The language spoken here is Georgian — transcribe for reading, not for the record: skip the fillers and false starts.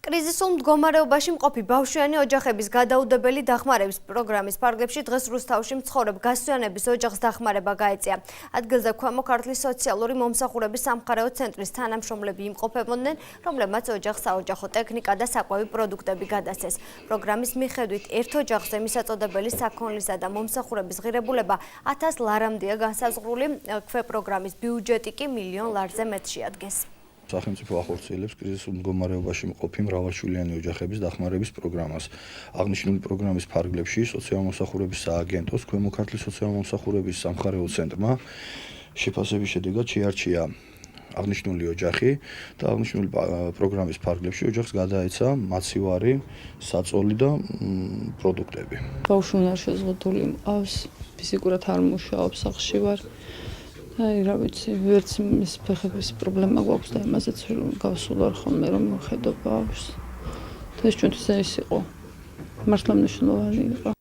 კრიზისულ მდგომარეობაში მყოფი ბავშვიანი ოჯახების გადაუდებელი დახმარების პროგრამის ფარგლებში დღეს რუსთავში მცხოვრებ გასვიანების ოჯახს დახმარება გაეწია. ადგილზე ქვემო ქართლის სოციალური მომსახურების სამხარეო ცენტრის თანამშრომლები იმყოფებოდნენ, რომლებმაც ოჯახს საოჯახო ტექნიკა და საკვები პროდუქტები გადასცეს. პროგრამის მიხედვით ერთ ოჯახზე მისაწოდებელი საქონლისა და მომსახურების ღირებულება 1000 ლარამდეა განსაზღვრული, ქვეპროგრამის ბიუჯეტი კი $1,000,000 ლარზე მეტ შეადგენს. სახელმწიფო ახორციელებს კრიზისულ მდგომარეობაში მყოფი მრავალშვილიანი ოჯახების დახმარების პროგრამას. აღნიშნული პროგრამის ფარგლებში სოციალურ-მომსახურების სააგენტოს, ქვემო ქართლის სოციალურ-მომსახურების სამხარეო ცენტრმა შეფასების შედეგად შეარჩია აღნიშნული ოჯახი და აღნიშნული პროგრამის ფარგლებში ოჯახს გადაეცა მაცივარი, საწოლი და პროდუქტები. ბავშვი არ შეზღუდული მყავს, ფიზიკურად არ მუშაობს, სახლში ვარ. რა ვიცი, ვერც მის ფეხების პრობლემა გვაქვს და იმაზეც გავსულ ვარ ხოლმე რომ ხედო ბავშვს. ეს ჩვენთვის ეს იყო. მართლა მნიშვნელოვანი იყო.